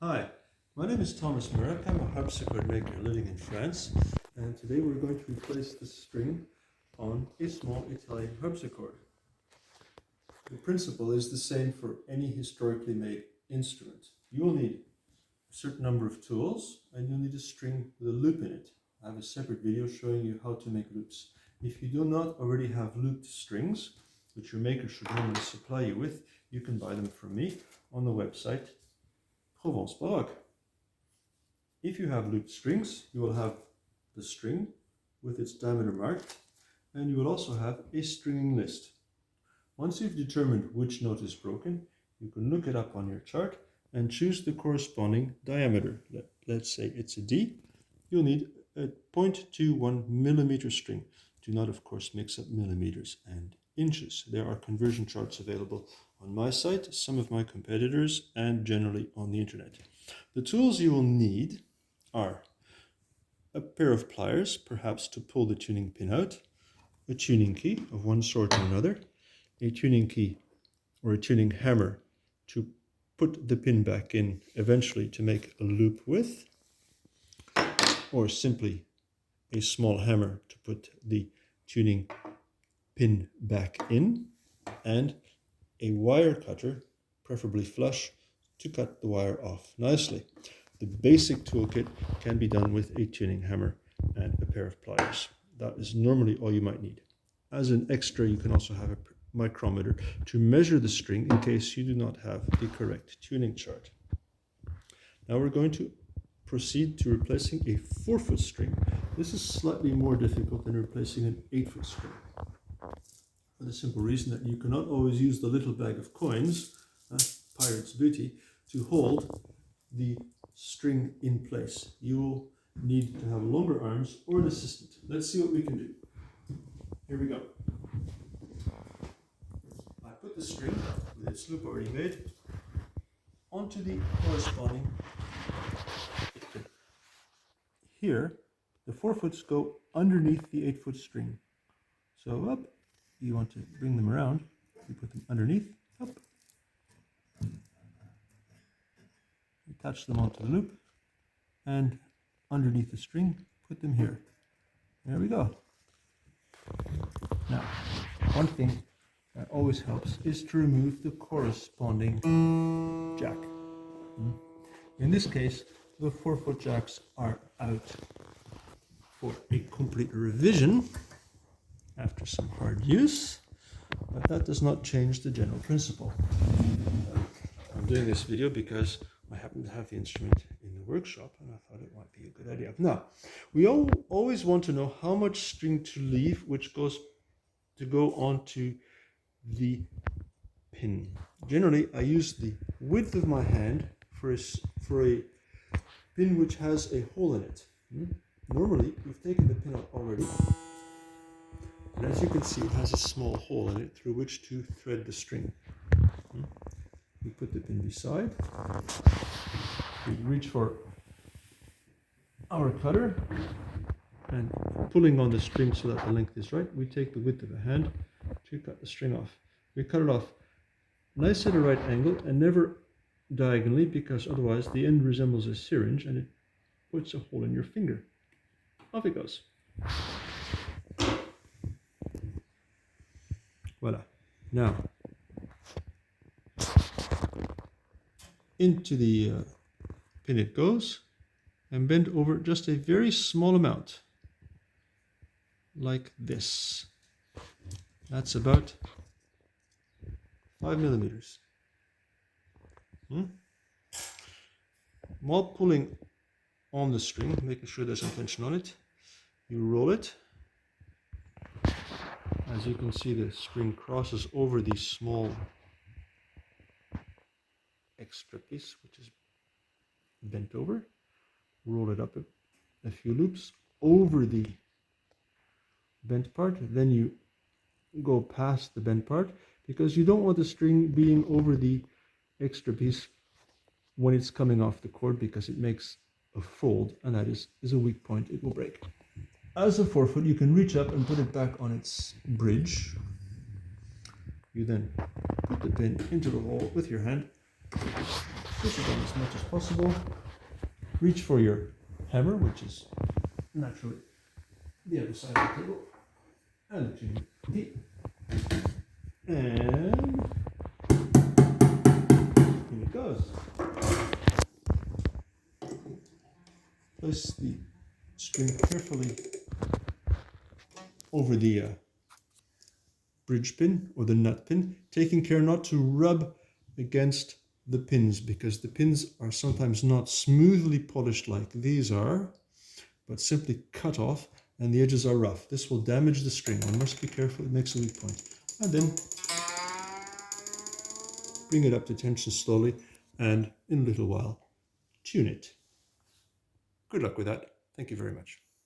Hi, my name is Thomas Murak. I'm a harpsichord maker living in France, and today we're going to replace the string on a small Italian harpsichord. The principle is the same for any historically made instrument. You will need a certain number of tools, and you'll need a string with a loop in it. I have a separate video showing you how to make loops. If you do not already have looped strings, which your maker should normally supply you with, you can buy them from me on the website Provence Baroque. If you have looped strings, you will have the string with its diameter marked, and you will also have a stringing list. Once you've determined which note is broken, you can look it up on your chart and choose the corresponding diameter. Let's say it's a D. You'll need a 0.21 millimeter string. Do not, of course, mix up millimeters and inches. There are conversion charts available on my site, some of my competitors, and generally on the internet. The tools you will need are a pair of pliers, perhaps to pull the tuning pin out, a tuning key of one sort or another, a tuning key or a tuning hammer to put the pin back in eventually to make a loop with, or simply a small hammer to put the tuning pin back in, and a wire cutter, preferably flush, to cut the wire off nicely. The basic toolkit can be done with a tuning hammer and a pair of pliers. That is normally all you might need. As an extra, you can also have a micrometer to measure the string in case you do not have the correct tuning chart. Now we're going to proceed to replacing a 4-foot string. This is slightly more difficult than replacing an 8-foot string, for the simple reason that you cannot always use the little bag of coins, pirate's booty, to hold the string in place. You will need to have longer arms or an assistant. Let's see what we can do. Here we go. I put the string with its loop already made onto the corresponding pin. Here, the 4-foots go underneath the 8-foot string. So up, you want to bring them around, you put them underneath, up. Attach them onto the loop, and underneath the string, put them here. There we go. Now, one thing that always helps is to remove the corresponding jack. In this case, the 4-foot jacks are out for a complete revision after some hard use, but that does not change the general principle. I'm doing this video because I happen to have the instrument in the workshop, and I thought it might be a good idea. Now, we always want to know how much string to leave, which goes to go onto the pin. Generally, I use the width of my hand for a pin which has a hole in it. Normally, we've taken the pin out already, and as you can see, it has a small hole in it through which to thread the string. We put the pin beside, we reach for our cutter, and pulling on the string so that the length is right, we take the width of a hand to cut the string off. We cut it off nice at a right angle and never diagonally, because otherwise the end resembles a syringe and it puts a hole in your finger. Off it goes. Voila. Now, into the pin it goes, and bend over just a very small amount, like this. That's about 5 millimeters. While pulling on the string, making sure there's some tension on it, you roll it. As you can see, the string crosses over the small extra piece, which is bent over. Roll it up a few loops over the bent part. Then you go past the bent part, because you don't want the string being over the extra piece when it's coming off the cord, because it makes a fold, and that is a weak point. It will break. As a 4-foot, you can reach up and put it back on its bridge. You then put the pin into the hole with your hand, push it down as much as possible. Reach for your hammer, which is naturally the other side of the table, and the tuning key. And here it goes. Place the string carefully over the bridge pin or the nut pin, taking care not to rub against the pins, because the pins are sometimes not smoothly polished like these are, but simply cut off and the edges are rough. This will damage the string. One must be careful, it makes a weak point. And then bring it up to tension slowly, and in a little while tune it. Good luck with that. Thank you very much.